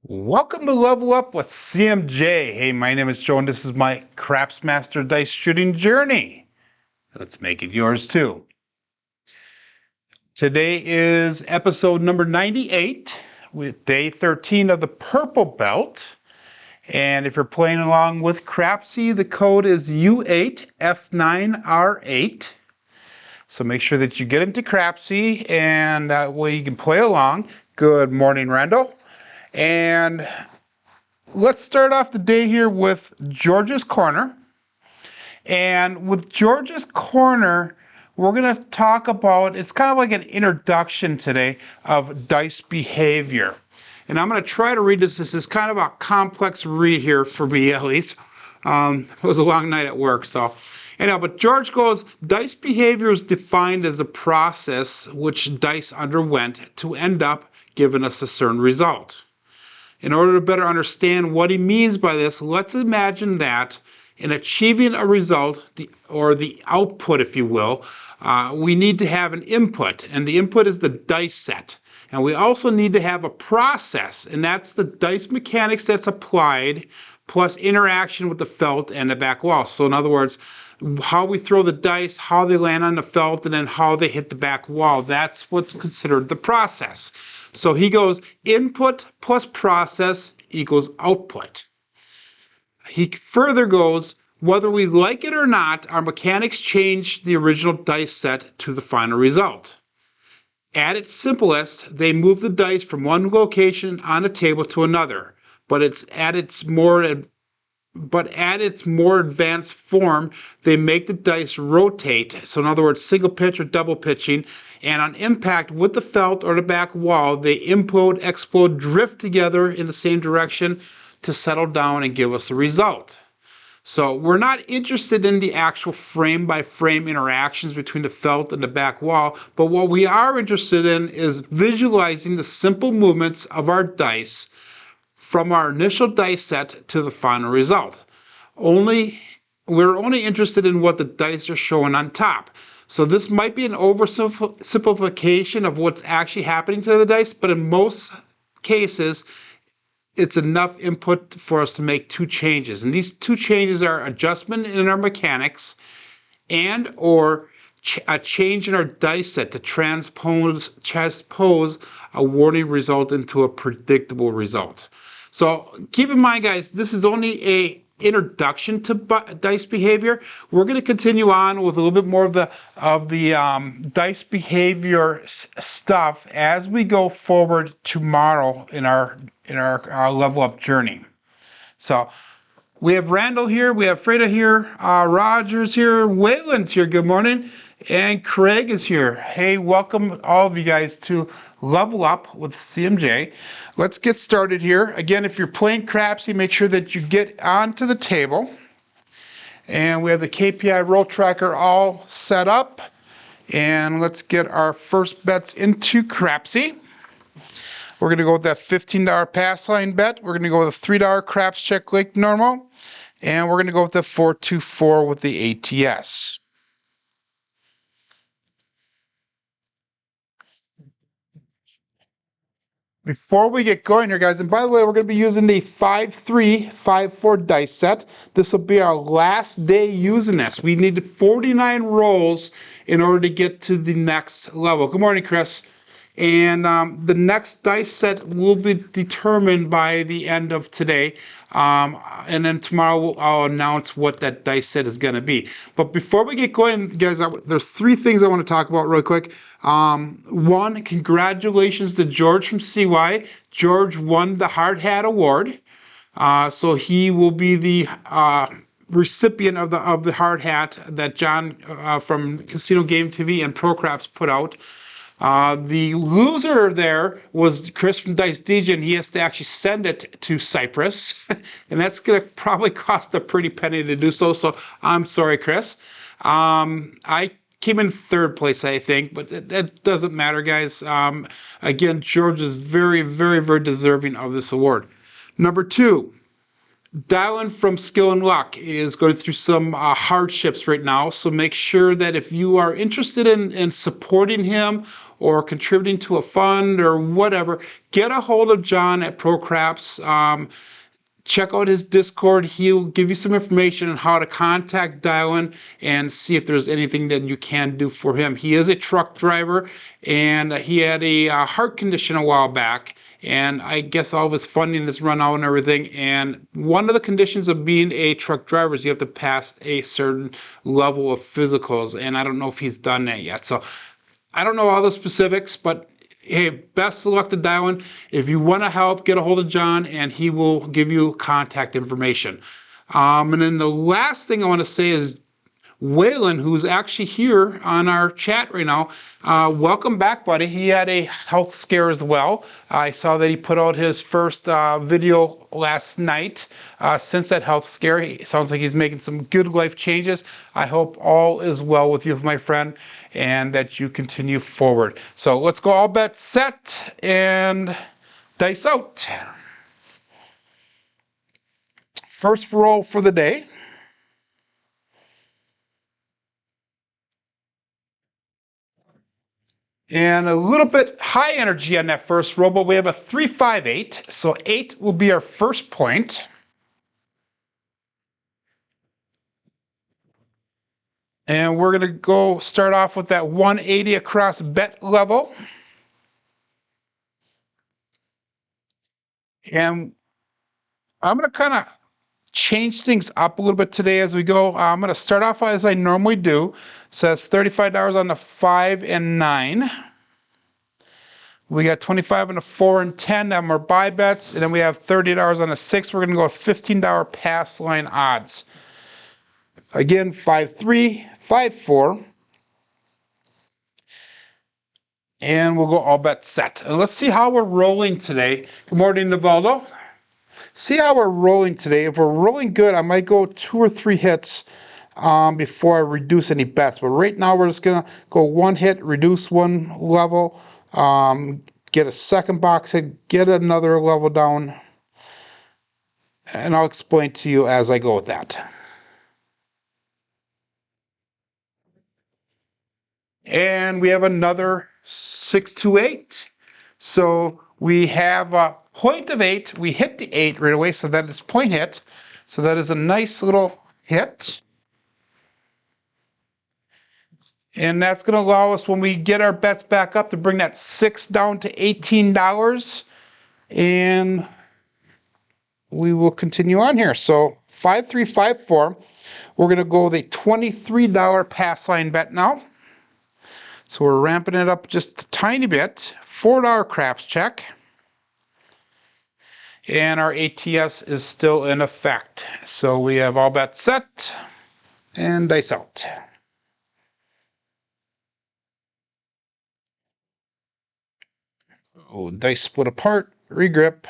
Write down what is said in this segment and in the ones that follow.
Welcome to Level Up with CMJ. Hey, my name is Joe and this is my Craps Master Dice Shooting Journey. Let's make it yours too. Today is episode number 98 with day 13 of the Purple Belt. And if you're playing along with Crapsee, the code is U8F9R8. So make sure that you get into Crapsee and that way you can play along. Good morning, Randall. And let's start off the day here with George's Corner. And with George's Corner, we're going to talk about, it's kind of like an introduction today of dice behavior. And I'm going to try to read this. This is kind of a complex read here for me, at least. It was a long night at work, so. Anyhow, but George goes, dice behavior is defined as a process which dice underwent to end up giving us a certain result. In order to better understand what he means by this, let's imagine that in achieving a result, or the output, if you will, we need to have an input, and the input is the dice set. And we also need to have a process, and that's the dice mechanics that's applied, plus interaction with the felt and the back wall. So in other words, how we throw the dice, how they land on the felt, and then how they hit the back wall. That's what's considered the process. So he goes, input plus process equals output. He further goes, whether we like it or not, our mechanics change the original dice set to the final result. At its simplest, they move the dice from one location on a table to another, but at its more advanced form, they make the dice rotate. So in other words, single pitch or double pitching, and on impact with the felt or the back wall, they implode, explode, drift together in the same direction to settle down and give us a result. So we're not interested in the actual frame-by-frame interactions between the felt and the back wall, but what we are interested in is visualizing the simple movements of our dice from our initial dice set to the final result. We're only interested in what the dice are showing on top. So this might be an oversimplification of what's actually happening to the dice, but in most cases, it's enough input for us to make two changes. And these two changes are adjustment in our mechanics and or a change in our dice set to transpose a warning result into a predictable result. So keep in mind, guys, this is only a introduction to dice behavior. We're going to continue on with a little bit more of the dice behavior stuff as we go forward tomorrow in our level up journey. So we have Randall here, we have Freda here, Roger's here, Waylon's here. Good morning. And Craig is here. Hey, welcome all of you guys to Level Up with CMJ. Let's get started here. Again, if you're playing Crapsee, make sure that you get onto the table. And we have the KPI roll tracker all set up. And let's get our first bets into Crapsee. We're going to go with that $15 pass line bet. We're going to go with a $3 craps check Lake normal. And we're going to go with the 424 with the ATS. Before we get going here, guys, and by the way, we're going to be using the 5-3, 5-4 dice set. This will be our last day using this. We need 49 rolls in order to get to the next level. Good morning, Chris. And the next dice set will be determined by the end of today. And then tomorrow I'll announce what that dice set is going to be. But before we get going, guys, there's three things I want to talk about real quick. One, congratulations to George from CY. George won the Hard Hat Award. So he will be the recipient of the hard hat that John from Casino Game TV and Pro Craps put out. The loser there was Chris from Dice DJ, and he has to actually send it to Cyprus, and that's going to probably cost a pretty penny to do so. So I'm sorry, Chris. I came in third place, I think, but that doesn't matter, guys. Again, George is very, very, very deserving of this award. Number two, Dylan from Skill and Luck is going through some hardships right now, so make sure that if you are interested in supporting him or contributing to a fund or whatever, get a hold of John at ProCraps. Check out his Discord. He'll give you some information on how to contact Dylan and see if there's anything that you can do for him. He is a truck driver, and he had a heart condition a while back, and I guess all of his funding has run out and everything. And one of the conditions of being a truck driver is you have to pass a certain level of physicals, and I don't know if he's done that yet. So I don't know all the specifics, but hey, best of luck to Dylan. If you want to help, get a hold of John, and he will give you contact information. And then the last thing I want to say is Waylon, who's actually here on our chat right now. Welcome back, buddy. He had a health scare as well. I saw that he put out his first video last night since that health scare. It sounds like he's making some good life changes. I hope all is well with you, my friend, and that you continue forward. So let's go all bets set and dice out. First roll for the day. And a little bit high energy on that first roll, but we have a 3, 5, 8. So 8 will be our first point. And we're going to go start off with that 180 across bet level. And I'm going to kind of change things up a little bit today as we go. I'm going to start off as I normally do. So that's $35 on the 5 and 9. We got 25 on the 4 and 10. Them are buy bets. And then we have $30 on the 6. We're going to go with $15 pass line odds. Again, 5-3, 5-4. And we'll go all bets set. And let's see how we're rolling today. Good morning, Navaldo. See how we're rolling today. If we're rolling good, I might go 2 or 3 hits before I reduce any bets. But right now, we're just going to go 1 hit, reduce 1 level, get a second box hit, get another level down. And I'll explain to you as I go with that. And we have another 6 to 8. So we have a point of 8. We hit the 8 right away, so that is point hit. So that is a nice little hit. And that's going to allow us, when we get our bets back up, to bring that 6 down to $18. And we will continue on here. So 5-3, 5-4. We're going to go with a $23 pass line bet now. So we're ramping it up just a tiny bit. $4 craps check. And our ATS is still in effect. So we have all bets set and dice out. Oh, dice split apart, regrip.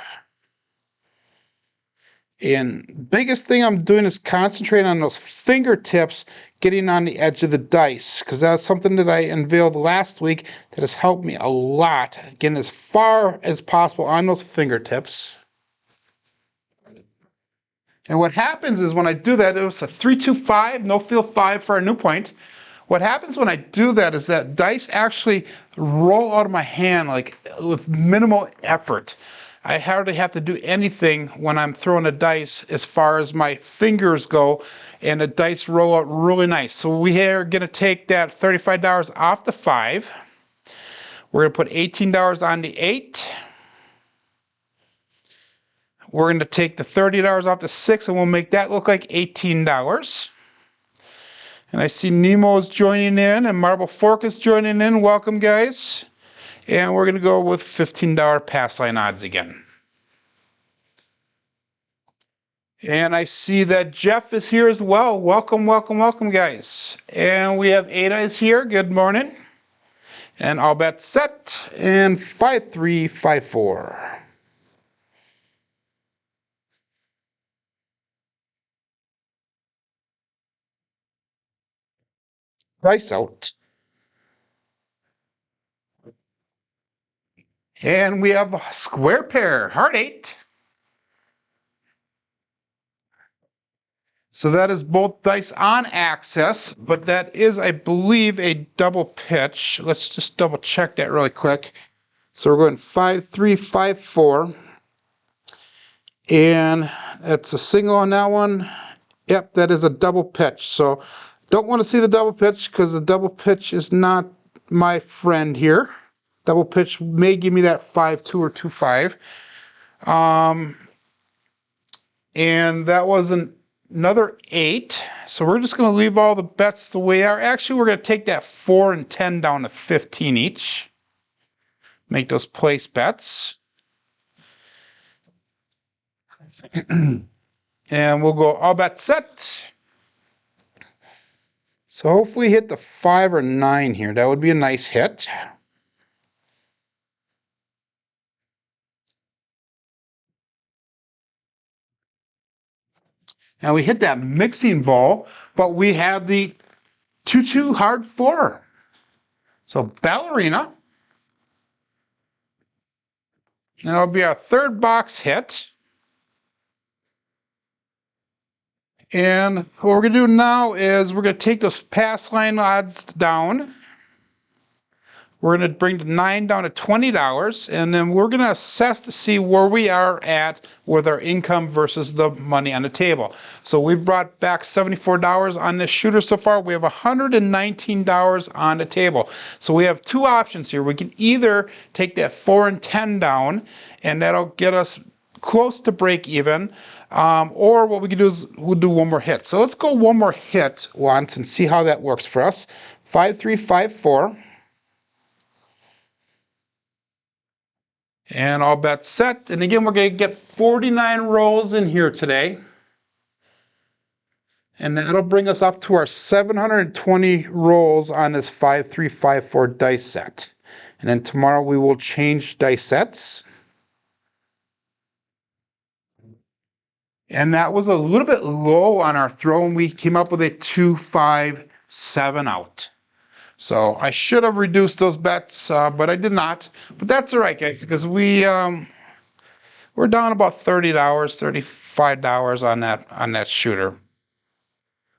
And biggest thing I'm doing is concentrating on those fingertips getting on the edge of the dice, because that's something that I unveiled last week that has helped me a lot, getting as far as possible on those fingertips. And what happens is when I do that, it was a 3-2-5, no feel 5 for a new point. What happens when I do that is that dice actually roll out of my hand like with minimal effort. I hardly have to do anything when I'm throwing a dice as far as my fingers go, and the dice roll out really nice. So we are going to take that $35 off the 5. We're going to put $18 on the 8. We're going to take the $30 off the 6, and we'll make that look like $18. And I see Nemo's joining in, and Marble Fork is joining in. Welcome, guys. And we're going to go with $15 pass line odds again. And I see that Jeff is here as well. Welcome, welcome, welcome, guys. And we have Ada is here. Good morning. And all bets set. And 5-3, 5-4. Dice out. And we have a square pair, heart 8. So that is both dice on axis, but that is, I believe, a double pitch. Let's just double check that really quick. So we're going 5, 3, 5, 4. And that's a single on that one. Yep, that is a double pitch. So don't want to see the double pitch because the double pitch is not my friend here. Double pitch may give me that 5-2 or 2-5. And that was another 8. So we're just going to leave all the bets the way they are. Actually, we're going to take that 4 and 10 down to 15 each. Make those place bets. And we'll go all bets set. So hopefully hit the 5 or 9 here. That would be a nice hit. And we hit that mixing bowl, but we have the 2-2 hard 4. So ballerina. And that'll be our third box hit. And what we're going to do now is we're going to take those pass line odds down. We're going to bring the 9 down to $20, and then we're going to assess to see where we are at with our income versus the money on the table. So we've brought back $74 on this shooter so far. We have $119 on the table. So we have two options here. We can either take that 4 and 10 down, and that'll get us close to break even, or what we can do is we'll do one more hit. So let's go one more hit once and see how that works for us. 5, 3, 5, 4. And all bets set. And again, we're going to get 49 rolls in here today. And that'll bring us up to our 720 rolls on this 5, 3, 5, 4 dice set. And then tomorrow we will change dice sets. And that was a little bit low on our throw, and we came up with a 2, 5, 7 out. So I should have reduced those bets, but I did not. But that's all right, guys, because we're down about $30, $35 on that shooter,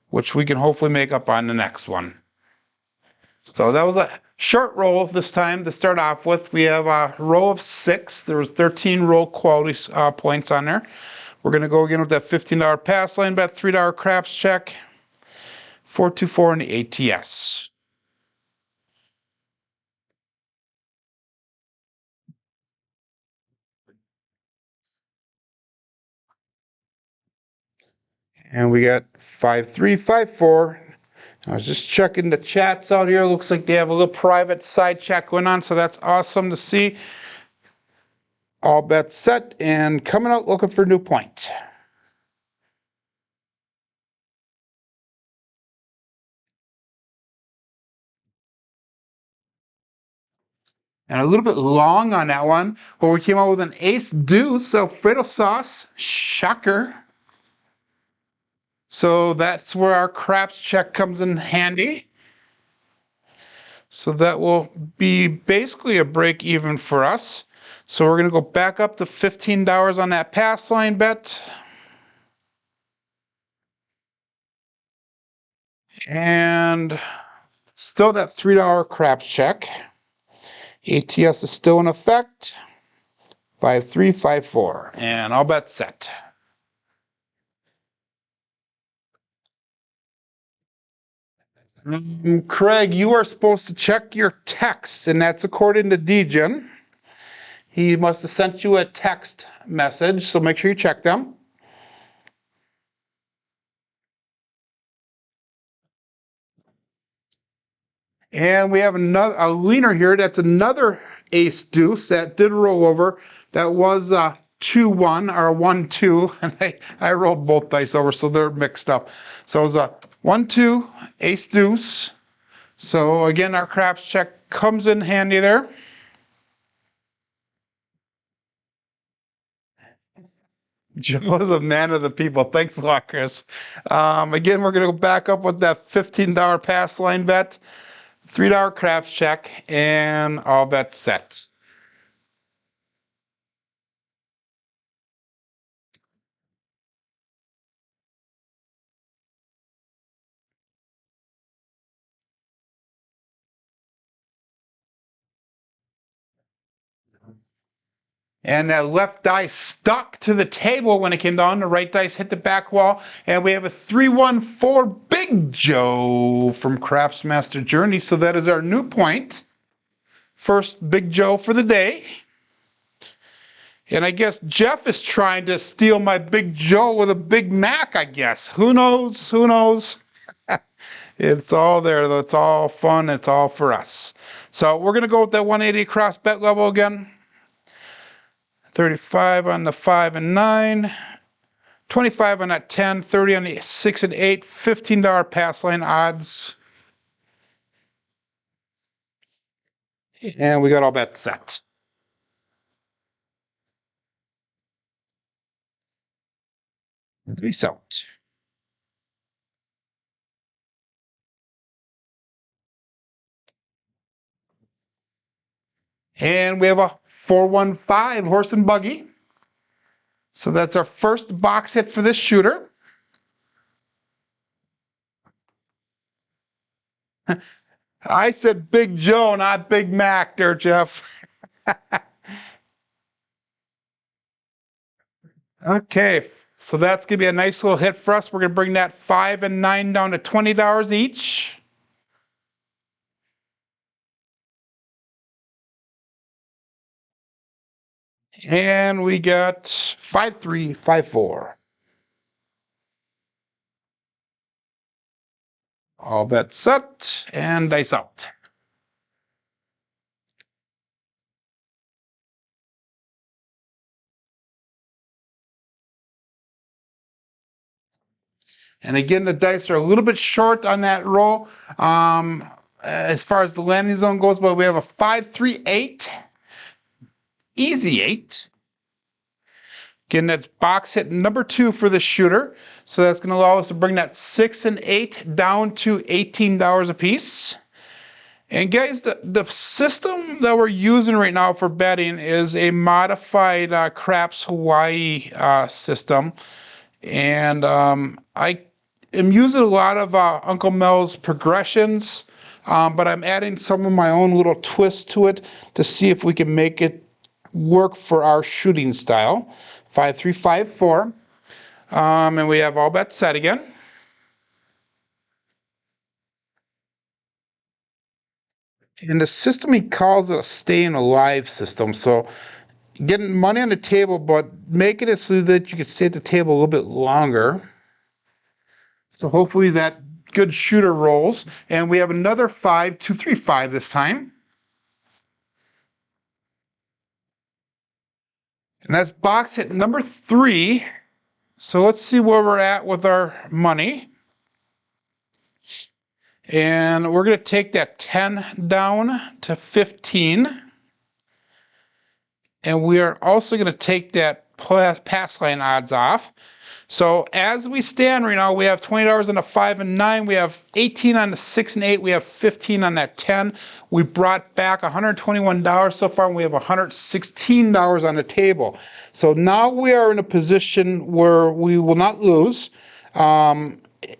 which we can hopefully make up on the next one. So that was a short roll this time to start off with. We have a row of 6. There was 13 roll quality points on there. We're going to go again with that $15 pass line bet, $3 craps check, 424 in the ATS. And we got 5, 3, 5, 4. I was just checking the chats out here. Looks like they have a little private side chat going on, so that's awesome to see. All bets set and coming out looking for new point. And a little bit long on that one, where we came out with an ace deuce, Alfredo sauce, shocker. So that's where our craps check comes in handy. So that will be basically a break even for us. So we're going to go back up to $15 on that pass line bet. And still that $3 craps check. ATS is still in effect. 5, 3, 5, 4. And all bets set. Craig, you are supposed to check your texts, and that's according to Degen. He must have sent you a text message, so make sure you check them. And we have a leaner here. That's another ace deuce that did roll over. That was 2-1 or 1-2, and I rolled both dice over, so they're mixed up. So it was a 1-2 ace deuce. So again, our craps check comes in handy there. Joe is a man of the people. Thanks a lot, Chris. Again, we're going to go back up with that $15 pass line bet, $3 craps check, and all bets set. And that left dice stuck to the table when it came down. The right dice hit the back wall. And we have a 314 Big Joe from Crapsee Master Journey. So that is our new point. First Big Joe for the day. And I guess Jeff is trying to steal my Big Joe with a Big Mac, I guess. Who knows? Who knows? It's all there, though. It's all fun. It's all for us. So we're going to go with that 180 across bet level again. 35 on the 5 and 9. 25 on that 10. 30 on the 6 and 8. $15 pass line odds. And we got all bets set. Peace out. And we have a 415 horse and buggy. So that's our first box hit for this shooter. I said Big Joe, not Big Mac there, Jeff. Okay, so that's going to be a nice little hit for us. We're going to bring that 5 and 9 down to $20 each. And we got 5354. All bets set and dice out. And again, the dice are a little bit short on that roll as far as the landing zone goes, but we have a 538, easy 8. Again, that's box hit number 2 for the shooter. So that's going to allow us to bring that 6 and 8 down to $18 a piece. And guys, the system that we're using right now for betting is a modified Craps Hawaii system. And I am using a lot of Uncle Mel's progressions, but I'm adding some of my own little twists to it to see if we can make it work for our shooting style. 5354. And we have all bets set again. And the system, he calls it a staying alive system. So getting money on the table, but making it so that you can stay at the table a little bit longer. So hopefully that good shooter rolls. And we have another 5235 this time. And that's box hit number 3. So let's see where we're at with our money. And we're going to take that 10 down to 15. And we are also going to take that pass line odds off. So as we stand right now, we have $20 on the 5 and 9. We have 18 on the 6 and 8. We have 15 on that 10. We brought back $121 so far, and we have $116 on the table. So now we are in a position where we will not lose.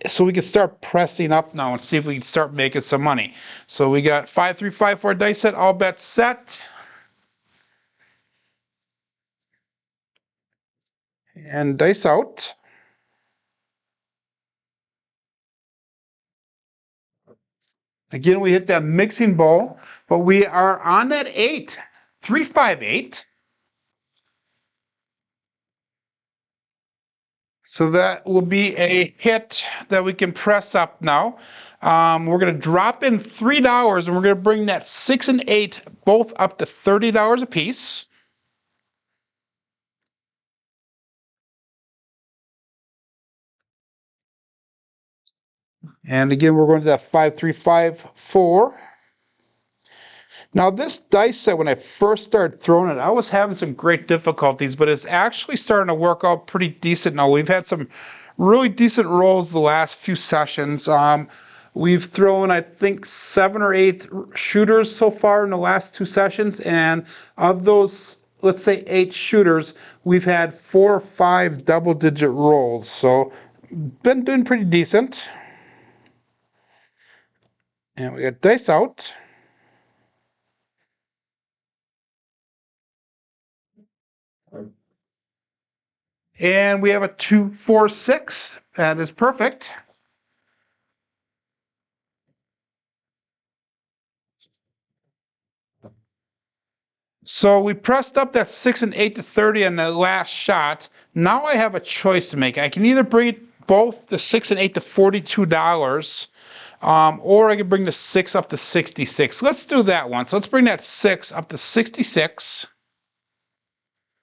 So we can start pressing up now and see if we can start making some money. So we got 5354 dice set, all bets set. And dice out. Again, we hit that mixing bowl, but we are on that 8, 358. So that will be a hit that we can press up now. We're going to drop in $3, and we're going to bring that 6 and 8 both up to $30 a piece. And again, we're going to that 5354. Now, this dice set, when I first started throwing it, I was having some great difficulties, but it's actually starting to work out pretty decent now. We've had some really decent rolls the last few sessions. We've thrown, I think, 7 or 8 shooters so far in the last 2 sessions, and of those, let's say 8 shooters, we've had 4 or 5 double-digit rolls. So, been doing pretty decent. And we got dice out. And we have a 2, 4, 6. That is perfect. So we pressed up that 6 and 8 to 30 on the last shot. Now I have a choice to make. I can either bring both the 6 and 8 to $42, or I can bring the 6 up to 66. Let's do that one. So let's bring that 6 up to 66.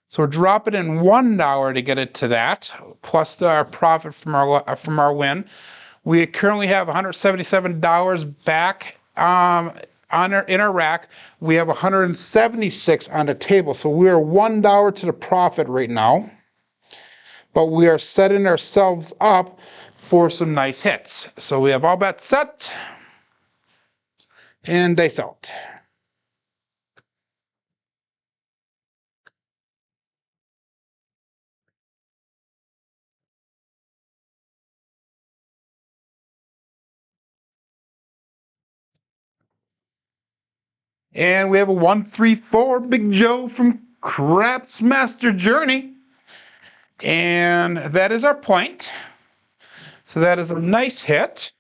So we're dropping in $1 to get it to that, plus our profit from our win. We currently have $177 back in our rack. We have 176 on the table, so we are $1 to the profit right now. But we are setting ourselves up for some nice hits. So we have all bets set and dice out. And we have a 134 Big Joe from Crapsee Master Journey. And that is our point. So that is a nice hit.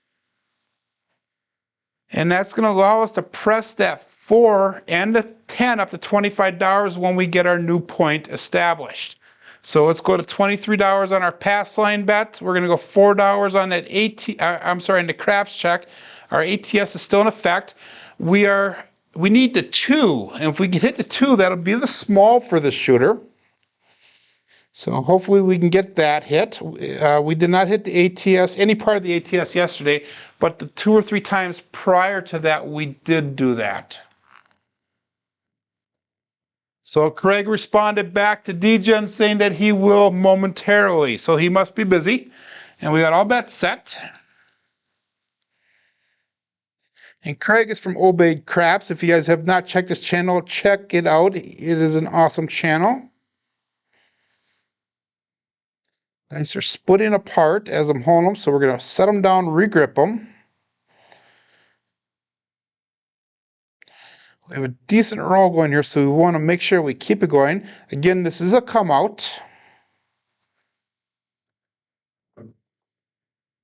And that's going to allow us to press that 4 and the 10 up to $25 when we get our new point established. So let's go to $23 on our pass line bet. We're going to go $4 on that in the craps check. Our ATS is still in effect. We need the 2, and if we can hit the 2, that'll be the small for the shooter. So hopefully we can get that hit. We did not hit the ATS, any part of the ATS yesterday, but the 2 or 3 times prior to that, we did do that. So Craig responded back to DGen saying that he will momentarily. So he must be busy. And we got all bets set. And Craig is from Obeyed Craps. If you guys have not checked his channel, check it out. It is an awesome channel. Nice, they're splitting apart as I'm holding them, so we're going to set them down, regrip them. We have a decent roll going here, so we want to make sure we keep it going. Again, this is a come out.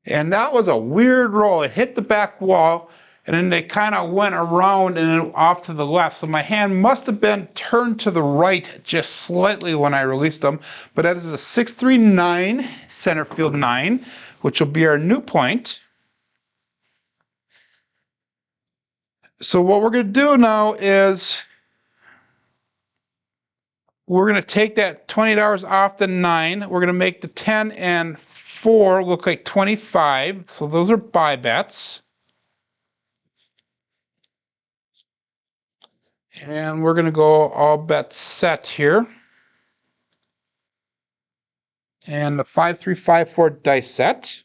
And that was a weird roll. It hit the back wall, and then they kind of went around and then off to the left. So my hand must have been turned to the right just slightly when I released them. But that is a 639 center field 9, which will be our new point. So what we're going to do now is we're going to take that $20 off the 9. We're going to make the 10 and 4 look like 25. So those are buy bets. And we're going to go all bets set here. And the 5, 3, 5, 4 dice set.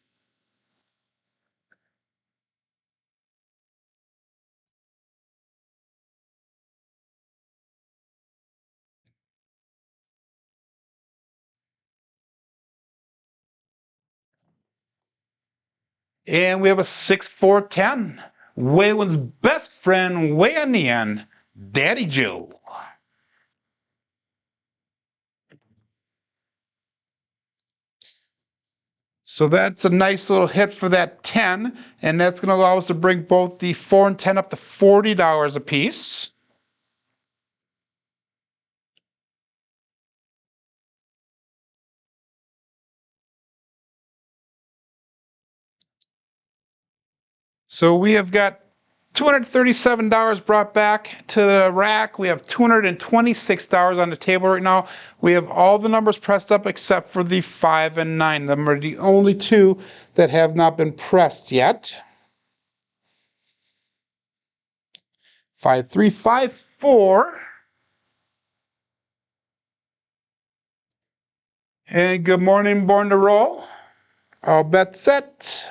And we have a 6, 4, 10. Waylon's best friend way on the end, Daddy Joe. So that's a nice little hit for that 10, and that's going to allow us to bring both the 4 and 10 up to $40 a piece. So we have got $237 brought back to the rack. We have $226 on the table right now. We have all the numbers pressed up except for the 5 and 9. Them are the only 2 that have not been pressed yet. 5, 3, 5, 4. And good morning, Born to Roll. All bets set.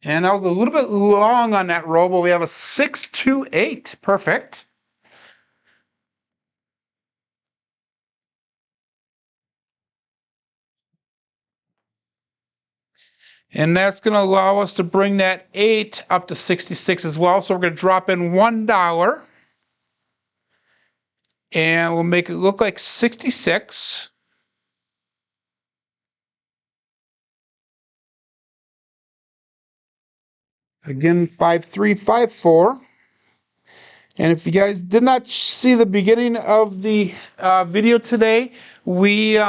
And I was a little bit long on that roll, but we have a 6, 2, 8. Perfect. And that's going to allow us to bring that 8 up to 66 as well. So we're going to drop in $1. And we'll make it look like 66. Again, 5354. And if you guys did not see the beginning of the video today, we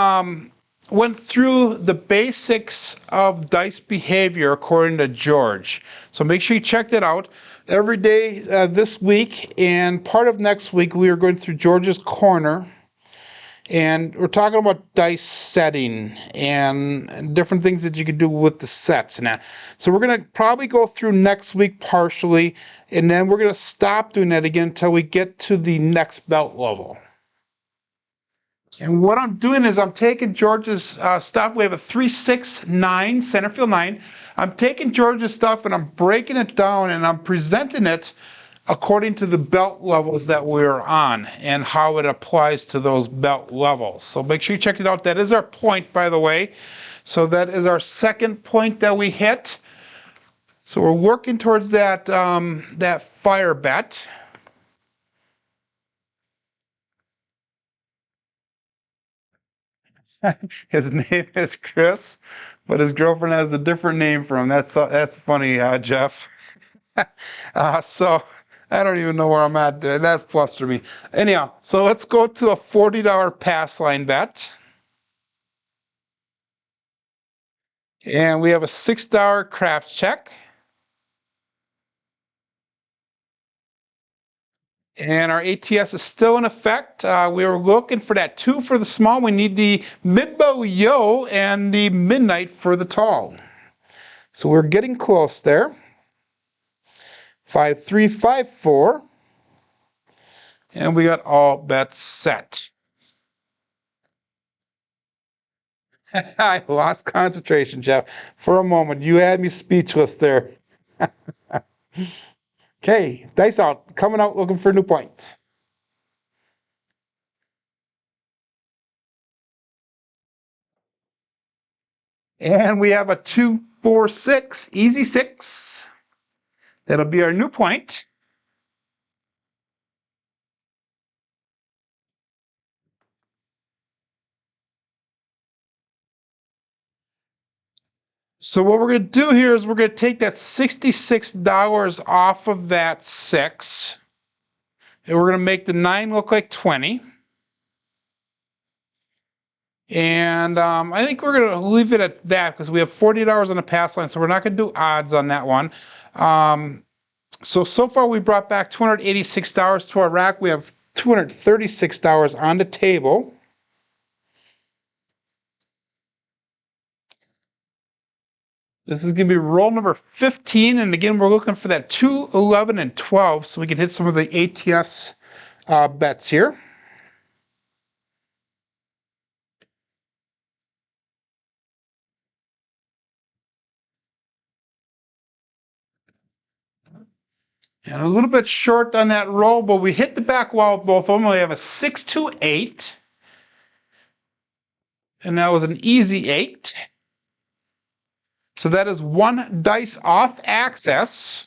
went through the basics of dice behavior according to George. So make sure you check that out. Every day this week and part of next week, we are going through George's Corner. And we're talking about dice setting and different things that you can do with the sets and that. So we're going to probably go through next week partially, and then we're going to stop doing that again until we get to the next belt level. And what I'm doing is I'm taking George's stuff. We have a 3-6-9, center field 9. I'm taking George's stuff and I'm breaking it down and I'm presenting it according to the belt levels that we're on and how it applies to those belt levels. So make sure you check it out. That is our point, by the way. So that is our second point that we hit. So we're working towards that, that fire bet. His name is Chris, but his girlfriend has a different name for him. That's funny, Jeff. So I don't even know where I'm at there. That flustered me. Anyhow, so let's go to a $40 pass line bet. And we have a $6 craps check. And our ATS is still in effect. We were looking for that 2 for the small. We need the Midbow Yo and the Midnight for the tall. So we're getting close there. 5354. And we got all bets set. I lost concentration, Jeff. For a moment, you had me speechless there. Okay, dice out. Coming out looking for a new point. And we have a 2-4-6, easy 6. That'll be our new point. So what we're going to do here is we're going to take that $66 off of that 6. And we're going to make the 9 look like 20. And I think we're going to leave it at that because we have $40 on the pass line, so we're not going to do odds on that one. So far we brought back $286 to our rack. We have $236 on the table. This is going to be roll number 15, and again, we're looking for that 2, 11, and 12, so we can hit some of the ATS bets here. And a little bit short on that roll, but we hit the back wall of both of them. We have a 6-2-8, and that was an easy 8. So that is 1 dice off access.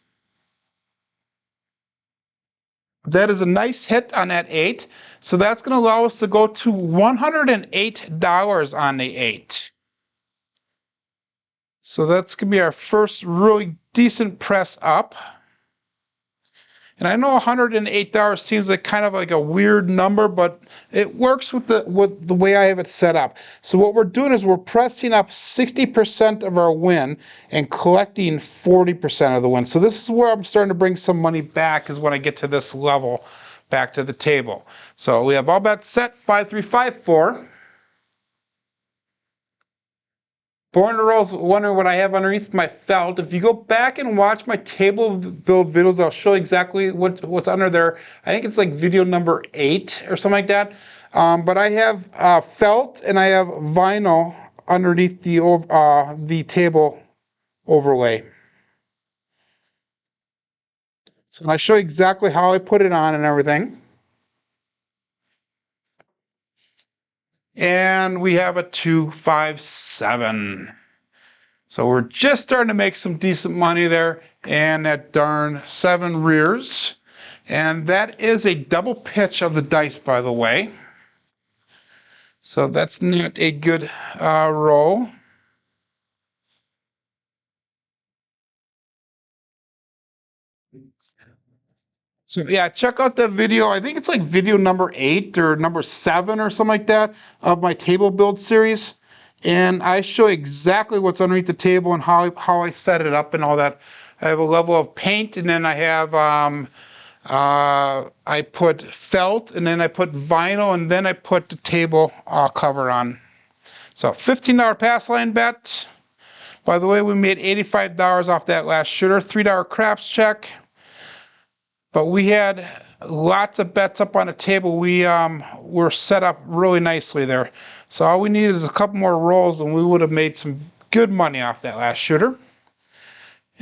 That is a nice hit on that 8. So that's going to allow us to go to $108 on the 8. So that's going to be our first really decent press up. And I know $108 seems like kind of like a weird number, but it works with the way I have it set up. So what we're doing is we're pressing up 60% of our win and collecting 40% of the win. So this is where I'm starting to bring some money back, is when I get to this level back to the table. So we have all bets set, 5354. Born to Roll's wondering what I have underneath my felt. If you go back and watch my table build videos, I'll show exactly what's under there. I think it's like video number 8 or something like that. But I have felt and I have vinyl underneath the table overlay. So I show you exactly how I put it on and everything. And we have a 2-5-7. So we're just starting to make some decent money there. And that darn 7 rears. And that is a double pitch of the dice, by the way. So that's not a good roll. So yeah, check out that video. I think it's like video number 8 or number 7 or something like that of my table build series. And I show exactly what's underneath the table and how I set it up and all that. I have a level of paint, and then I have I put felt, and then I put vinyl, and then I put the table cover on. So $15 pass line bet. By the way, we made $85 off that last shooter. $3 craps check. But we had lots of bets up on the table. We were set up really nicely there. So all we needed is a couple more rolls, and we would have made some good money off that last shooter.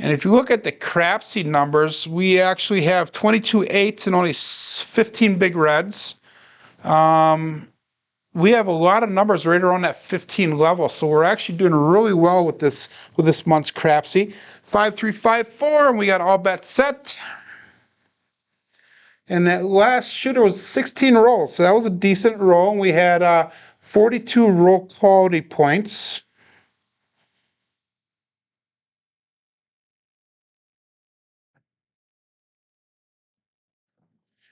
And if you look at the Crapsee numbers, we actually have 22 8s and only 15 big reds. We have a lot of numbers right around that 15 level, so we're actually doing really well with this month's Crapsee. 5 3 5 4, and we got all bets set. And that last shooter was 16 rolls, so that was a decent roll. And we had 42 roll quality points.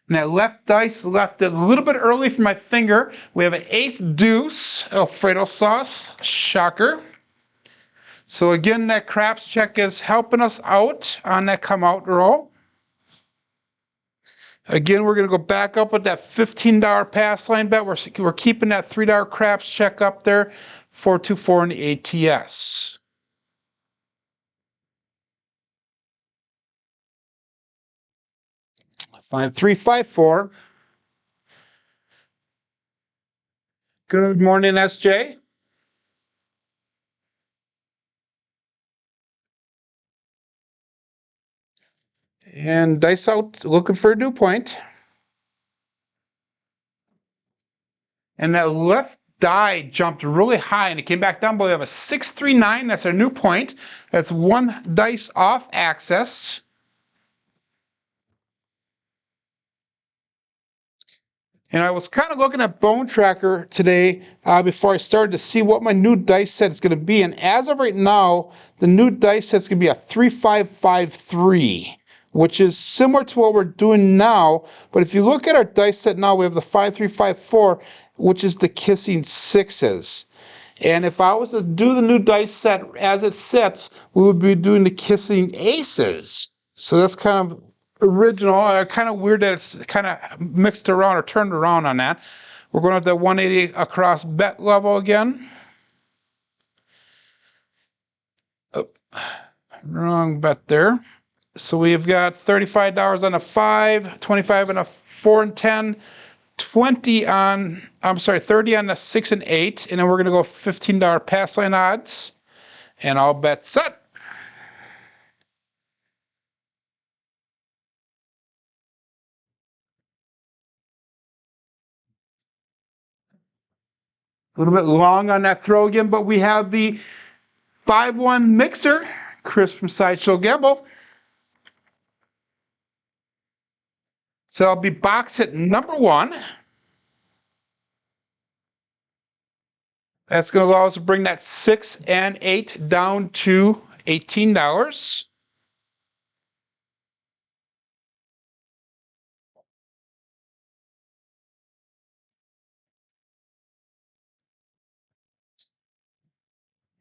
And that left dice left a little bit early for my finger. We have an ace deuce, Alfredo sauce, shocker. So again, that craps check is helping us out on that come out roll. Again, we're going to go back up with that $15 pass line bet. We're keeping that $3 craps check up there, 424 in the ATS. Five, 3, 5, 4. Good morning, SJ. And dice out, looking for a dew point. And that left die jumped really high, and it came back down, but we have a 639. That's our new point. That's 1 dice off axis. And I was kind of looking at Bone Tracker today before I started to see what my new dice set is going to be. And as of right now, the new dice set is going to be a 3553, which is similar to what we're doing now. But if you look at our dice set now, we have the 5354, which is the kissing sixes. And if I was to do the new dice set as it sits, we would be doing the kissing aces. So that's kind of original, kind of weird that it's kind of mixed around or turned around on that. We're going to have the 180 across bet level again. Oh, wrong bet there. So we've got $35 on a 5, 25 on a 4 and 10, 20 on, I'm sorry, 30 on the 6 and 8, and then we're going to go $15 pass line odds, and all bets set. A little bit long on that throw again, but we have the 5-1 mixer, Chris from Sideshow Gamble. So I'll be box hit number 1. That's going to allow us to bring that 6 and 8 down to $18.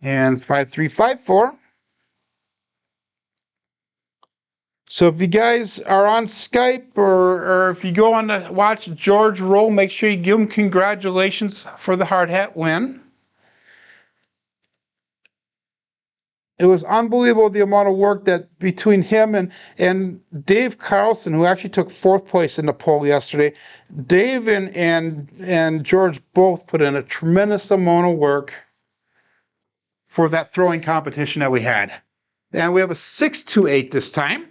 And 5354. So if you guys are on Skype or if you go on to watch George roll, make sure you give him congratulations for the hard hat win. It was unbelievable the amount of work that between him and Dave Carlson, who actually took 4th place in the poll yesterday. Dave and George both put in a tremendous amount of work for that throwing competition that we had. And we have a 628 this time.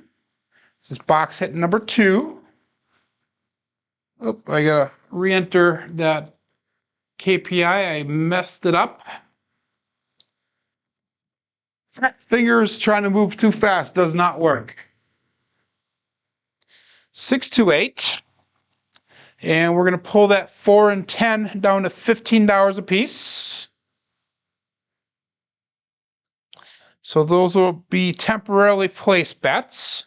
This is box hit number 2. Oh, I gotta re-enter that KPI. I messed it up. Fingers trying to move too fast does not work. 628. And we're going to pull that 4 and 10 down to $15 a piece. So those will be temporarily placed bets.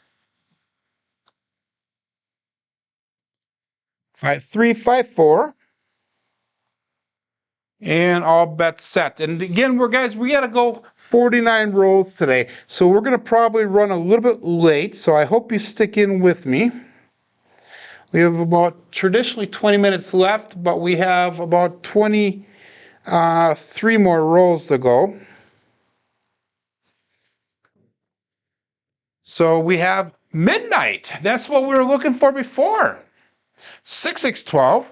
5354. And all bets set. And again, guys, we got to go 49 rolls today. So we're going to probably run a little bit late. So I hope you stick in with me. We have about traditionally 20 minutes left, but we have about 23 more rolls to go. So we have midnight. That's what we were looking for before. 6612.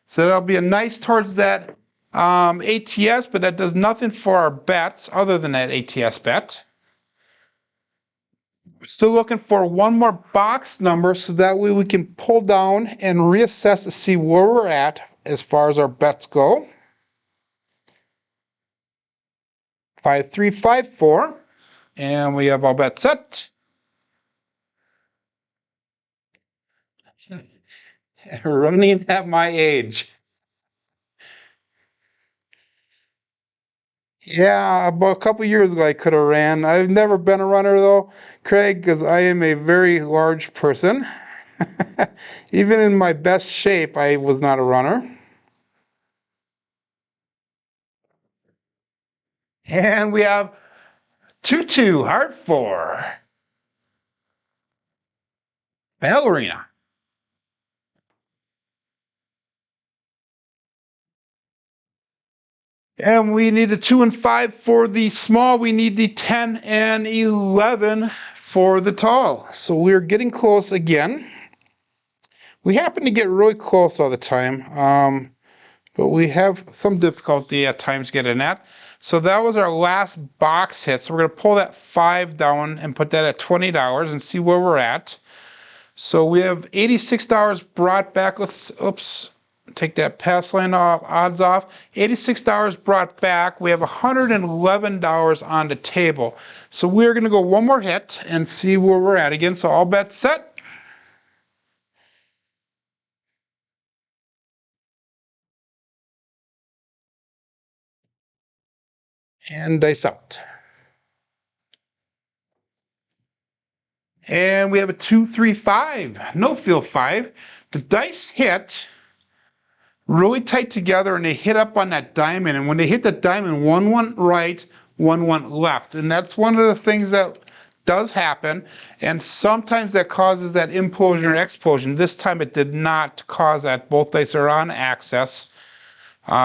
So that'll be a nice towards that ATS, but that does nothing for our bets other than that ATS bet. We're still looking for one more box number so that way we can pull down and reassess to see where we're at as far as our bets go. 5354. And we have our bet set. Running at my age. Yeah, about a couple years ago I could have ran. I've never been a runner though, Craig, because I am a very large person. Even in my best shape, I was not a runner. And we have 2-2, hard 4. Ballerina. And we need a 2 and 5 for the small. We need the 10 and 11 for the tall. So we're getting close again. We happen to get really close all the time, but we have some difficulty at times getting that. So that was our last box hit. So we're going to pull that 5 down and put that at $20 and see where we're at. So we have $86 brought back. Let's, oops, take that pass line off, odds off. $86 brought back. We have $111 on the table. So we're going to go one more hit and see where we're at again. So all bets set. And dice out. And we have a 2, 3, 5. No field 5. The dice hit really tight together and they hit up on that diamond. And when they hit that diamond, one went right, one went left. And that's one of the things that does happen. And sometimes that causes that implosion or explosion. This time it did not cause that. Both dice are on axis.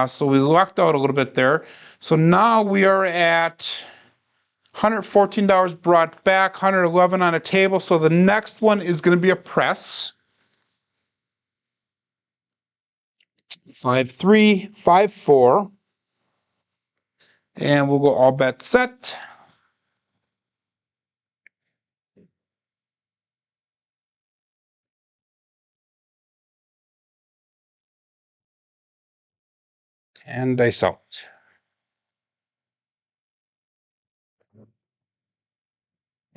So we lucked out a little bit there. So now we are at $114 brought back, $111 on a table. So the next one is going to be a press. 5, 3, 5, 4. And we'll go all bets set. And dice out.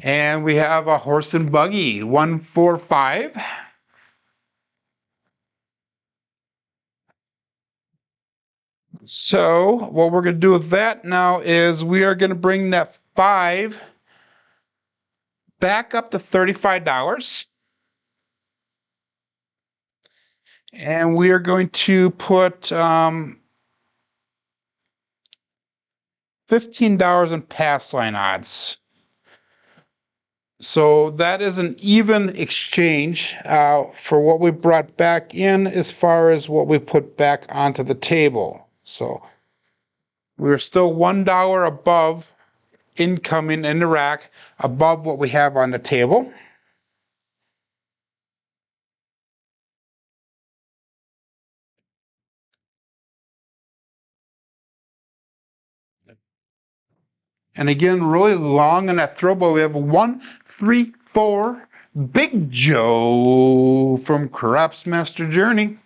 And we have a horse and buggy, 1, 4, 5. So what we're going to do with that now is we are going to bring that 5 back up to $35. And we are going to put $15 in pass line odds. So that is an even exchange for what we brought back in as far as what we put back onto the table. So we're still $1 above incoming in the rack, above what we have on the table. And again, really long on that throw ball. We have 1, 3, 4. Big Joe from Crapsee Master Journey.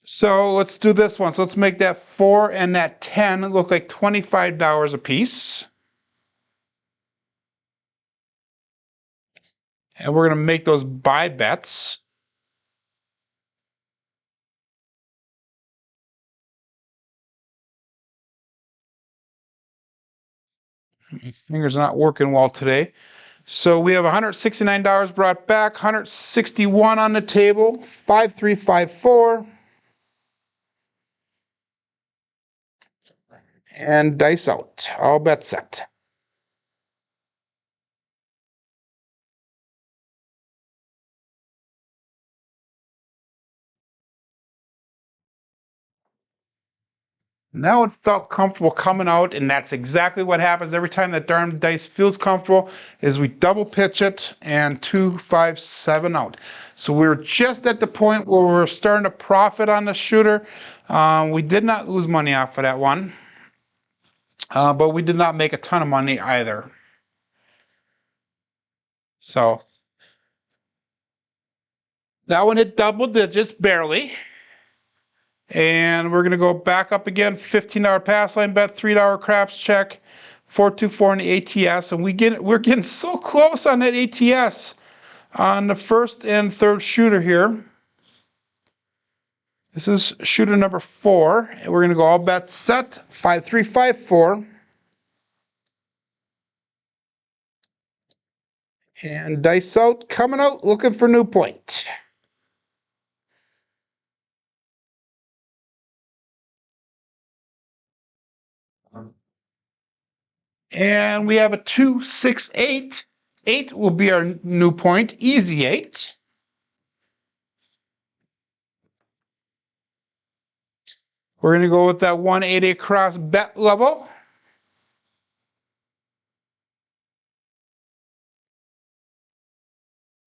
So let's do this one. So let's make that 4 and that 10 look like $25 a piece. And we're going to make those buy bets. My fingers are not working well today. So we have $169 brought back, 161 on the table, 5354. And dice out. All bets set. Now it felt comfortable coming out, and that's exactly what happens every time that darn dice feels comfortable, is we double pitch it and 2, 5, 7 out. So we're just at the point where we're starting to profit on the shooter. We did not lose money off of that one, but we did not make a ton of money either. So that one hit double digits, barely. And we're going to go back up again, $15 pass line bet, $3 craps check, 424 in the ATS. And we're getting so close on that ATS on the first and third shooter here. This is shooter number 4. And we're going to go all bets set, 5354. And dice out, coming out, looking for new point. And we have a 2, 6, 8. 8 will be our new point, easy 8. We're going to go with that 180 across bet level.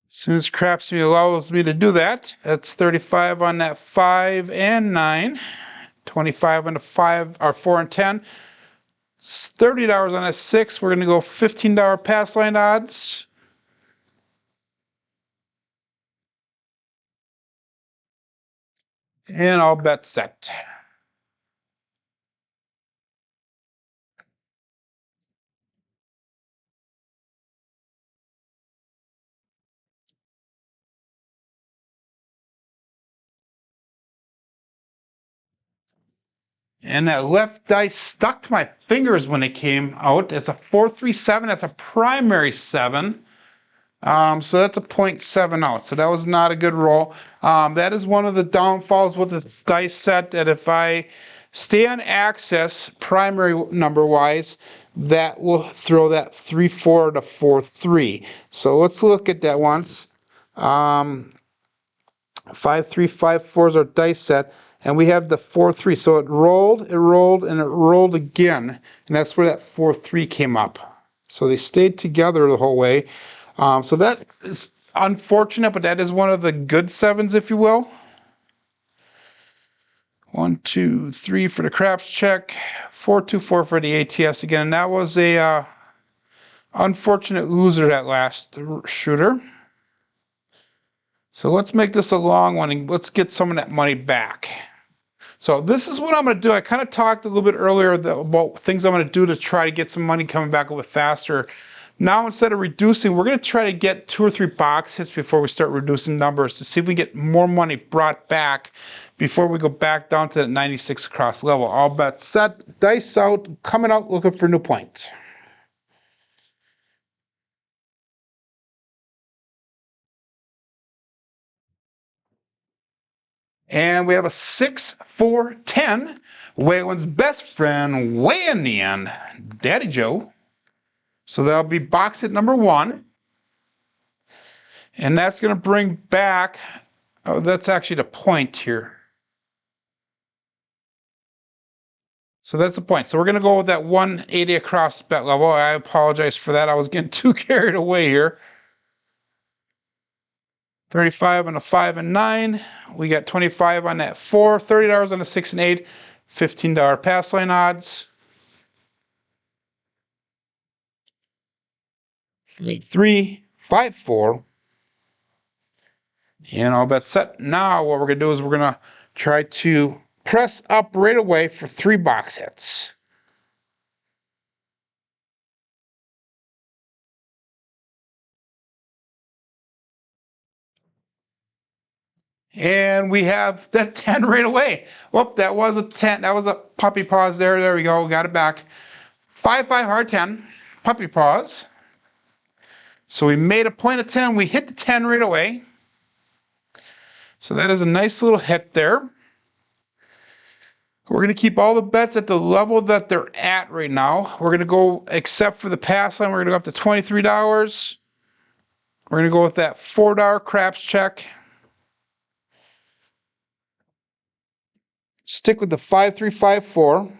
As soon as Crapsee allows me to do that, that's 35 on that 5 and 9, 25 on the 5 or 4 and 10. It's $30 on a 6. We're going to go $15 pass line odds. And all bets set. And that left dice stuck to my fingers when it came out. It's a 437. That's a primary 7. So that's a 0.7 out. So that was not a good roll. That is one of the downfalls with this dice set, that if I stay on axis, primary number wise, that will throw that 3-4 to 4-3. So let's look at that once. 5-3-5-4 is our dice set, and we have the 4-3. So it rolled, and it rolled again, and that's where that 4-3 came up. So they stayed together the whole way. So that is unfortunate, but that is one of the good 7s, if you will. 1, 2, 3 for the craps check, 424 for the ATS again. And that was a unfortunate loser, that last shooter. So let's make this a long one and let's get some of that money back. So this is what I'm going to do. I kind of talked a little bit earlier about things I'm going to do to try to get some money coming back a little bit faster. Now, instead of reducing, we're going to try to get 2 or 3 box hits before we start reducing numbers to see if we can get more money brought back before we go back down to that 96 across level. All bets set, dice out, coming out looking for new point. And we have a 6, 4, 10. Waylon's best friend way in the end, Daddy Joe. So that'll be box hit number 1. And that's going to bring back, oh, that's actually the point here. So that's the point. So we're going to go with that 180 across bet level. I apologize for that. I was getting too carried away here. 35 on a 5 and 9. We got 25 on that 4, $30 on a 6 and 8, $15 pass line odds. 3, 5, 4. And all bets set. Now what we're going to do is we're going to Try to press up right away for 3 box hits. And we have that 10 right away. Whoop, that was a 10. That was a puppy paws there. There we go. Got it back. 5-5 hard 10. Puppy paws. So we made a point of 10. We hit the 10 right away. So that is a nice little hit there. We're going to keep all the bets at the level that they're at right now. We're going to go, except for the pass line, we're going to go up to $23. We're going to go with that $4 craps check. Stick with the 5354.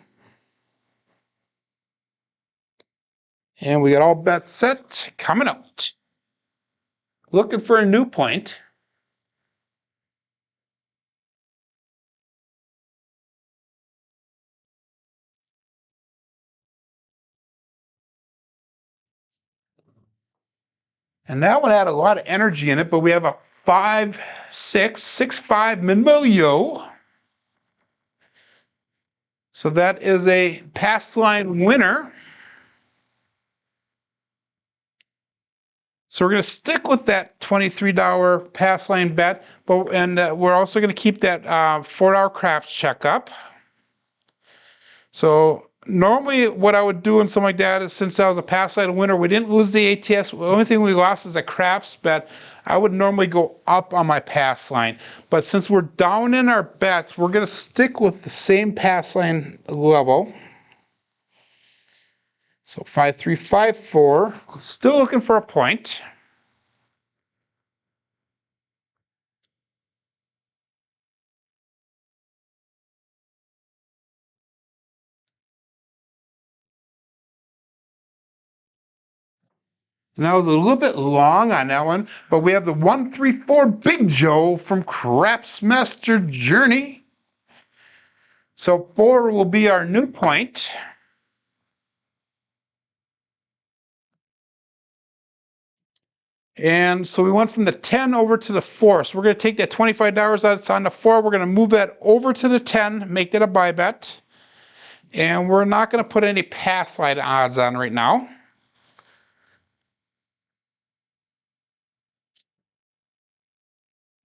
And we got all bets set. Coming out. Looking for a new point. And that one had a lot of energy in it, but we have a 5-6, 6-5 minimal yo. So that is a pass line winner. So we're going to stick with that $23 pass line bet, and we're also going to keep that $4 craps check up. So normally what I would do in something like that is, since I was a pass line winner, we didn't lose the ATS. The only thing we lost is a craps bet. I would normally go up on my pass line. But since we're down in our bets, we're going to stick with the same pass line level. So 5354, still looking for a point. And that was a little bit long on that one, but we have the 134 Big Joe from Crapsee Journey. So 4 will be our new point. And so we went from the 10 over to the 4. So we're going to take that $25 that's on the 4. We're going to move that over to the 10, make that a buy bet. And we're not going to put any pass line odds on right now.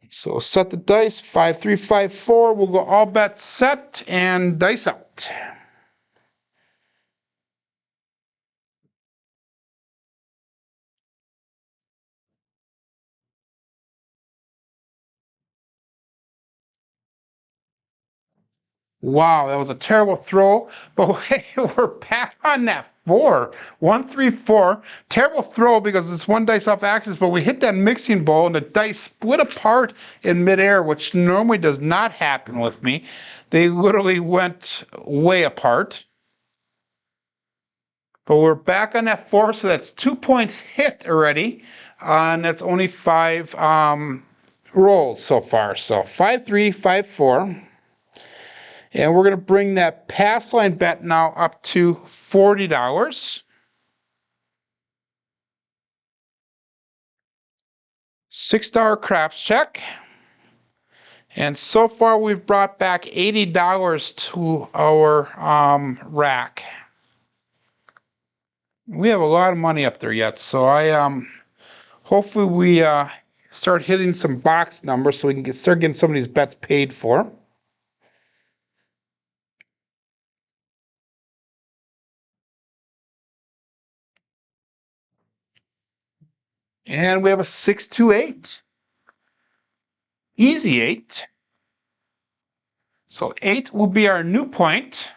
So set the dice, 5354. We'll go all bets set and dice out. Wow, that was a terrible throw, but we're back on that 4. 134. Terrible throw because it's one dice off axis, but we hit that mixing bowl and the dice split apart in midair, which normally does not happen with me. They literally went way apart. But we're back on that 4, so that's 2 points hit already. And that's only 5 rolls so far. So 5354. And we're going to bring that pass line bet now up to $40. $6 craps check. And so far we've brought back $80 to our rack. We have a lot of money up there yet, so hopefully we start hitting some box numbers so we can start getting some of these bets paid for. And we have a 6-2-8. Easy 8. So 8 will be our new point.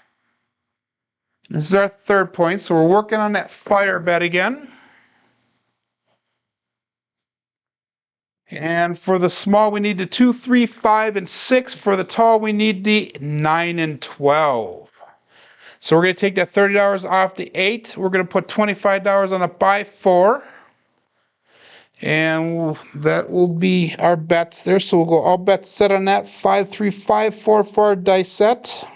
This is our third point, so we're working on that fire bet again. And for the small, we need the 2, 3, 5, and 6. For the tall, we need the 9 and 12. So we're going to take that $30 off the 8. We're going to put $25 on a buy 4. And that will be our bets there. So we'll go all bets set on that. 5, 3, 5, 4 for our dice set.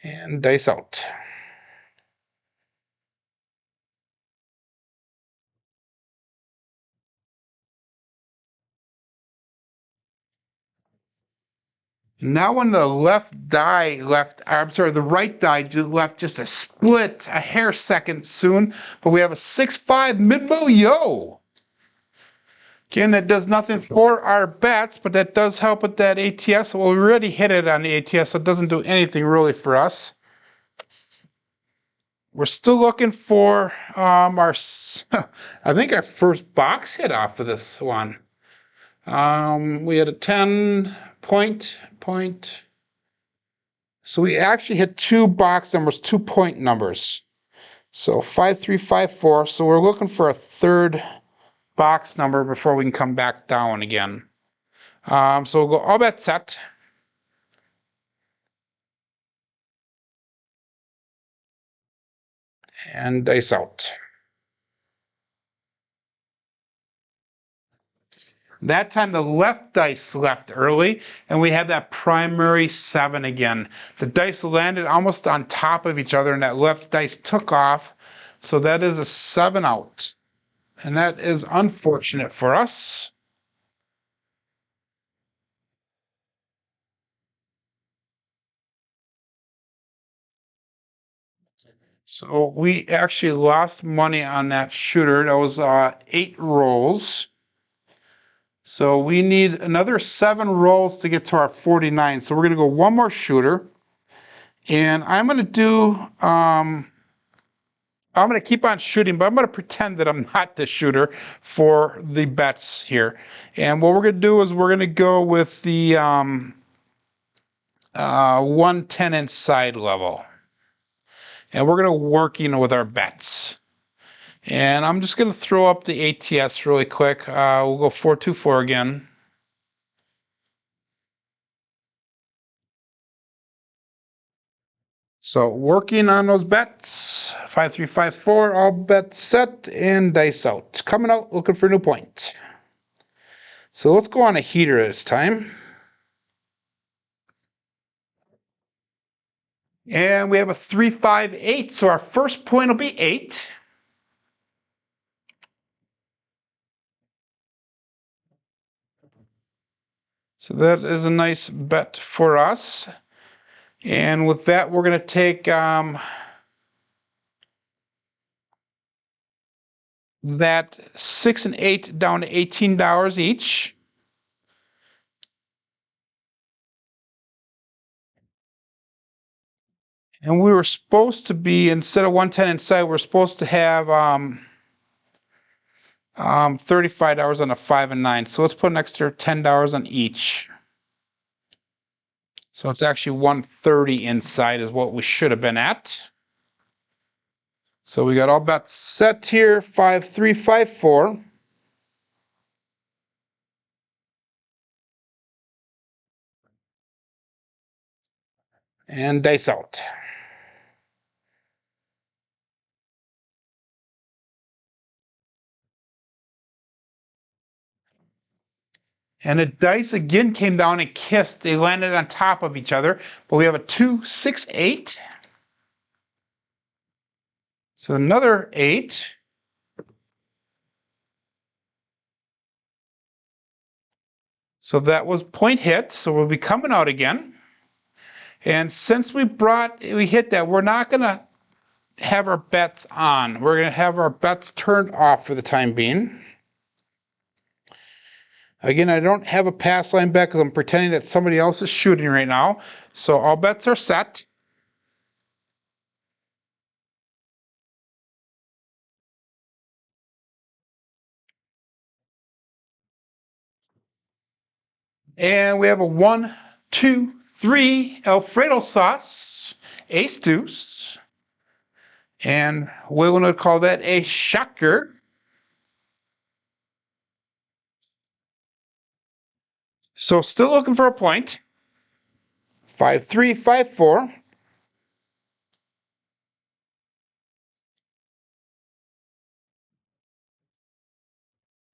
And dice out. Now when the left die left, I'm sorry, the right die left just a split, a hair second soon, but we have a 6-5 mid-mo yo. Again, that does nothing for our bets, but that does help with that ATS. Well, we already hit it on the ATS, so it doesn't do anything really for us. We're still looking for our, I think our first box hit off of this one. We had a 10 point. So we actually hit two box numbers, 2-point numbers. So 5354. So we're looking for a third box number before we can come back down again. So we'll go all bet set. And dice out. That time the left dice left early, and we have that primary 7 again. The dice landed almost on top of each other, and that left dice took off. So that is a 7 out. And that is unfortunate for us. So we actually lost money on that shooter. That was 8 rolls. So we need another 7 rolls to get to our 49. So we're going to go one more shooter. And I'm going to do, I'm going to keep on shooting, but I'm going to pretend that I'm not the shooter for the bets here. And what we're going to do is we're going to go with the 110 inside level. And we're going to work, with our bets. And I'm just going to throw up the ATS really quick. We'll go 424 again. So working on those bets, 5354, all bets set and dice out. Coming out looking for a new point. So let's go on a heater this time. And we have a 358, so our first point will be 8. So that is a nice bet for us. And with that, we're going to take that 6 and 8 down to $18 each. And we were supposed to be, instead of 110 inside, we're supposed to have $35 on a 5 and 9. So let's put an extra $10 on each. So it's actually 130 inside is what we should have been at. So we got all bets set here, 5354. And dice out. And the dice again came down and kissed. They landed on top of each other. But we have a 2, 6, 8. So another 8. So that was point hit. So we'll be coming out again. And since we hit that, we're not going to have our bets on. We're going to have our bets turned off for the time being. Again, I don't have a pass line bet because I'm pretending that somebody else is shooting right now. So all bets are set. And we have a 1, 2, 3 Alfredo sauce, ace deuce. And we're going to call that a shocker. So still looking for a point. 5354.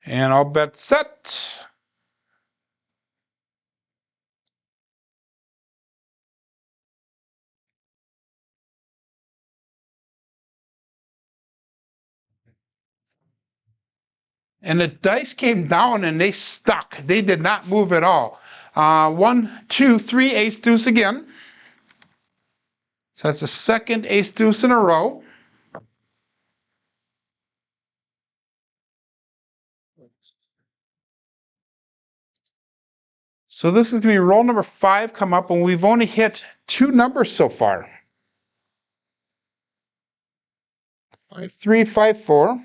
And all bets set. And the dice came down and they stuck. They did not move at all. 1, 2, 3, ace deuce again. So that's the second ace deuce in a row. So this is going to be roll number 5 come up, and we've only hit 2 numbers so far. 5, 3, 5, 4.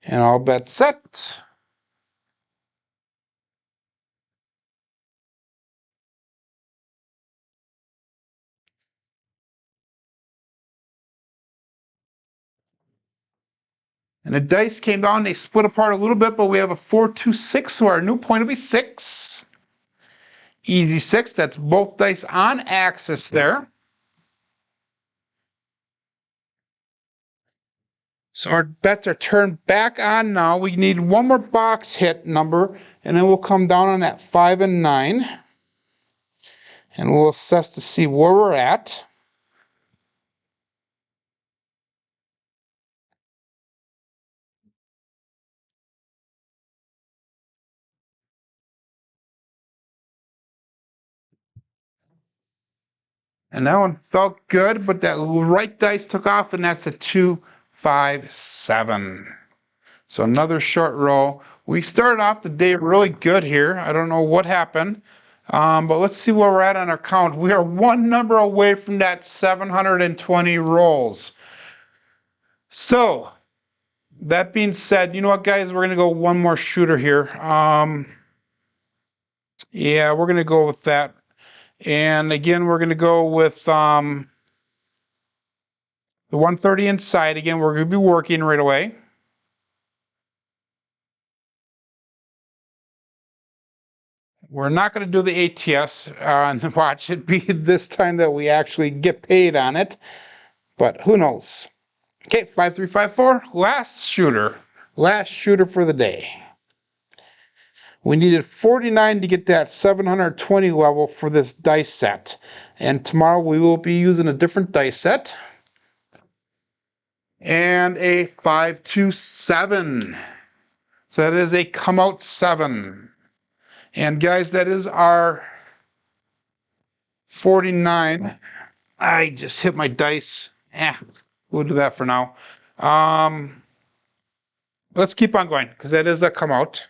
And all bets set. And the dice came down, they split apart a little bit, but we have a 4, 2, 6, so our new point will be 6. Easy 6, that's both dice on axis there. So our bets are turned back on now. We need one more box hit number, and then we'll come down on that 5 and 9. And we'll assess to see where we're at. And that one felt good, but that right dice took off, and that's a 2, 5, 7. So another short roll. We started off the day really good here. I don't know what happened, but let's see where we're at on our count. We are 1 number away from that 720 rolls. So that being said, you know what, guys? We're going to go one more shooter here. Yeah, we're going to go with that. And again, we're going to go with the 130 inside. Again, we're going to be working right away. We're not going to do the ATS and watch it be this time that we actually get paid on it. But who knows? Okay, 5, 3, 5, 4. Last shooter. Last shooter for the day. We needed 49 to get that 720 level for this dice set. And tomorrow we will be using a different dice set. And a 5, 2, 7. So that is a come out 7. And guys, that is our 49. I just hit my dice. We'll do that for now. Let's keep on going, because that is a come out.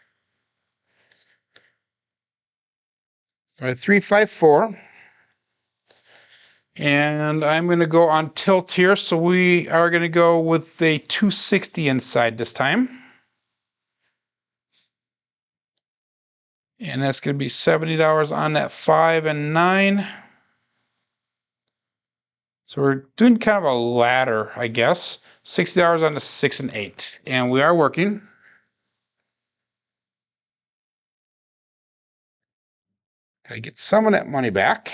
5, 3, 5, 4. And I'm going to go on tilt here, so we are going to go with a 260 inside this time. And that's going to be $70 on that 5 and 9. So we're doing kind of a ladder, I guess. $60 on the 6 and 8. And we are working. Gotta get some of that money back.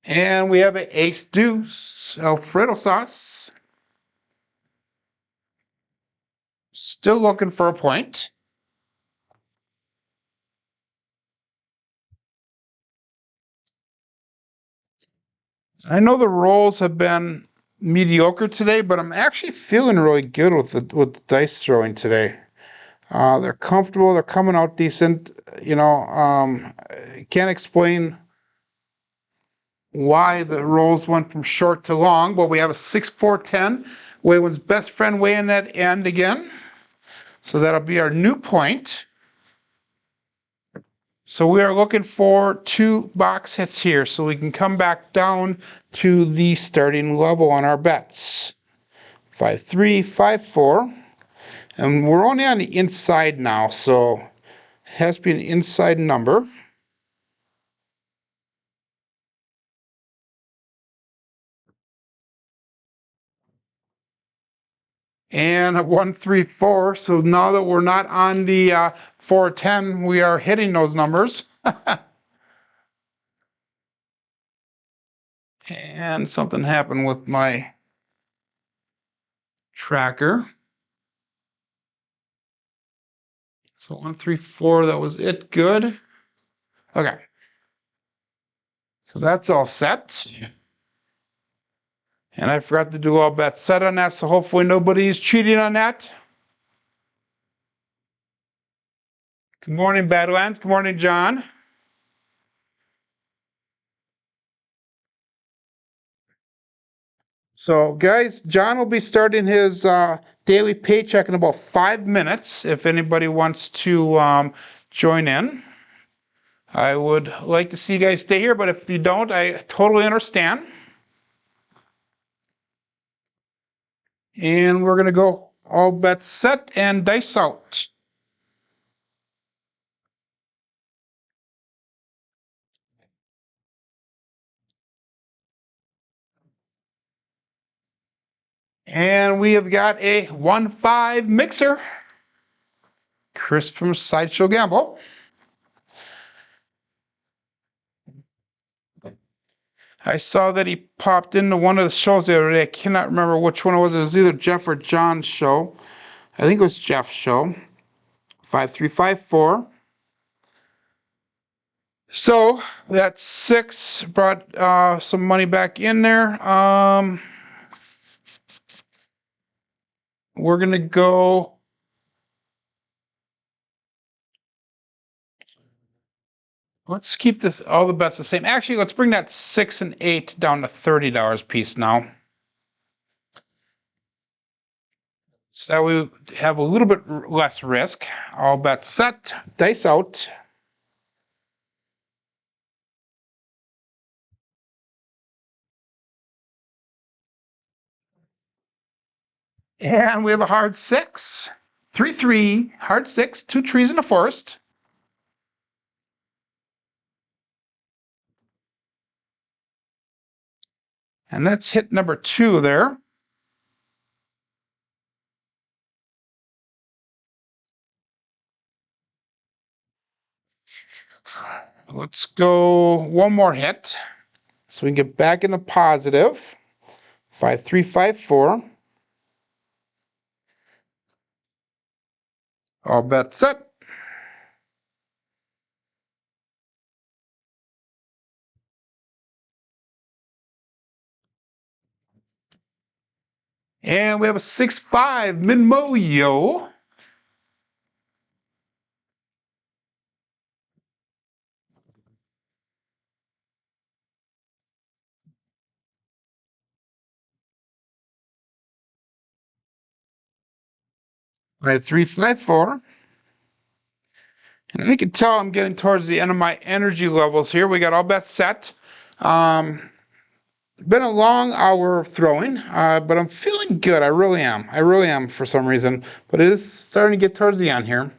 And we have an ace deuce, Alfredo sauce. Still looking for a point. I know the rolls have been mediocre today, but I'm actually feeling really good with the dice throwing today. They're comfortable. They're coming out decent. You know, can't explain why the rolls went from short to long, but we have a 6, 4, 10. Waylon's best friend way in that end again. So that'll be our new point. So we are looking for 2 box hits here so we can come back down to the starting level on our bets. 5, 3, 5, 4. And we're only on the inside now, so it has to be an inside number. And a 1, 3, 4. So now that we're not on the 4, 10, we are hitting those numbers. And something happened with my tracker. So 1, 3, 4, that was it. Good. Okay. So that's all set. And I forgot to do all bets set on that, so hopefully nobody is cheating on that. Good morning, Badlands. Good morning, John. So, guys, John will be starting his daily paycheck in about 5 minutes. If anybody wants to join in, I would like to see you guys stay here, but if you don't, I totally understand. And we're going to go all bets set and dice out. And we have got a 1-5 mixer. Chris from Sideshow Gamble. I saw that he popped into one of the shows the other day. I cannot remember which one it was. It was either Jeff or John's show. I think it was Jeff's show. 5354. So that 6 brought some money back in there. We're gonna go. Let's keep this all the bets the same. Actually, let's bring that 6 and 8 down to $30 a piece now. So that we have a little bit less risk. All bets set, dice out. And we have a hard 6. 3-3, hard 6, 2 trees in a forest. And that's hit number 2 there. Let's go one more hit so we can get back in the positive. 5354. All bets set. And we have a 6-5 Minmo-yo. I had 354. And you can tell I'm getting towards the end of my energy levels here. We got all bets set. Been a long hour of throwing, but I'm feeling good. I really am. I really am for some reason. But it is starting to get towards the end here.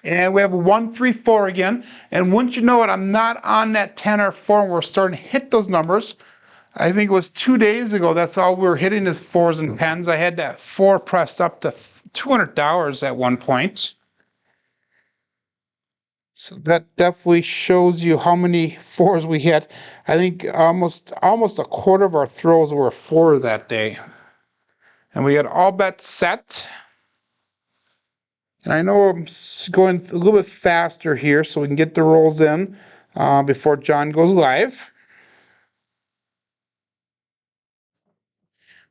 And we have a 1-3-4 again. And wouldn't you know it, I'm not on that 10 or 4. We're starting to hit those numbers. I think it was 2 days ago. That's all we were hitting is 4s and 10s. I had that 4 pressed up to $200 at one point. So that definitely shows you how many 4s we hit. I think almost a quarter of our throws were 4 that day. And we had all bets set. And I know I'm going a little bit faster here so we can get the rolls in before John goes live.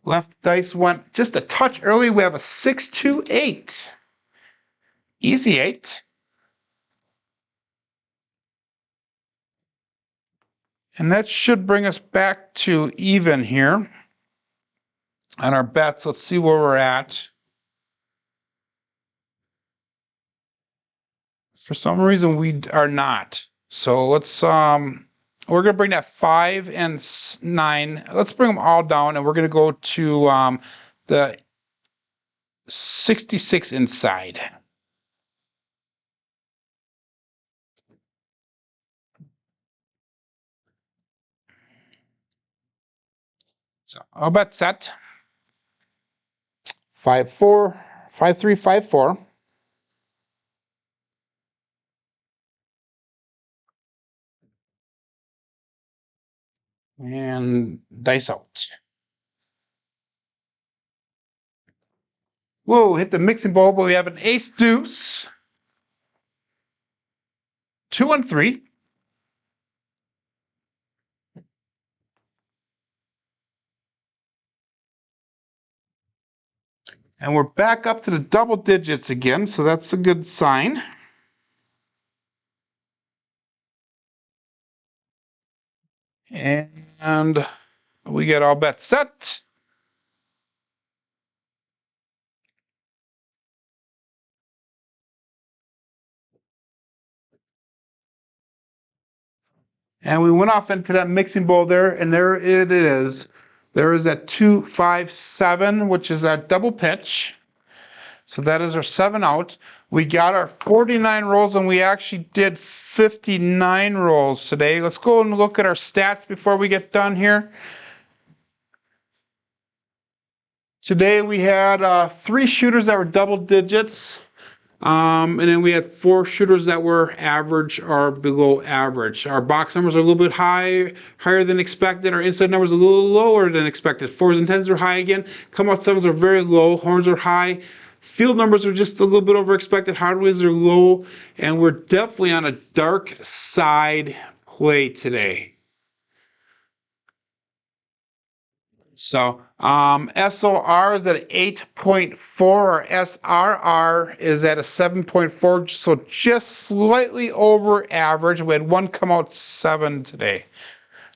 Left dice went just a touch early. We have a 6-2-8. Easy 8. And that should bring us back to even here on our bets. Let's see where we're at. For some reason, we are not. So let's, we're going to bring that 5 and 9. Let's bring them all down, and we're going to go to the 66 inside. So I'll bet set. 5-4, 5-3, 5-4. And dice out. Whoa, hit the mixing bowl, but we have an ace deuce. 2 and 3. And we're back up to the double digits again, so that's a good sign. And we get all bets set. And we went off into that mixing bowl there, and there it is. There is that 2, 5, 7, which is that double pitch. So that is our 7 out. We got our 49 rolls, and we actually did 59 rolls today. Let's go and look at our stats before we get done here. Today we had 3 shooters that were double digits. And then we had 4 shooters that were average or below average. Our box numbers are a little bit higher than expected. Our inside numbers are a little lower than expected. 4s and 10s are high again. Come out 7s are very low. Horns are high. Field numbers are just a little bit over expected. Hardways are low. And we're definitely on a dark side play today. So SOR is at 8.4, or SRR is at a 7.4, so just slightly over average. We had one come out 7 today.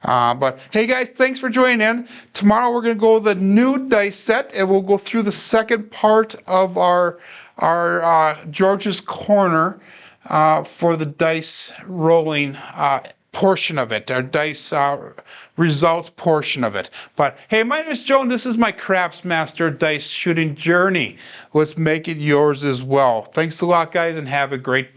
But hey guys, thanks for joining in. Tomorrow we're going to go the new dice set, and we'll go through the second part of our George's Corner for the dice rolling portion of it, our dice results portion of it. But hey, my name is Joe, and this is my Craps Master dice shooting journey. Let's make it yours as well. Thanks a lot, guys, and have a great day.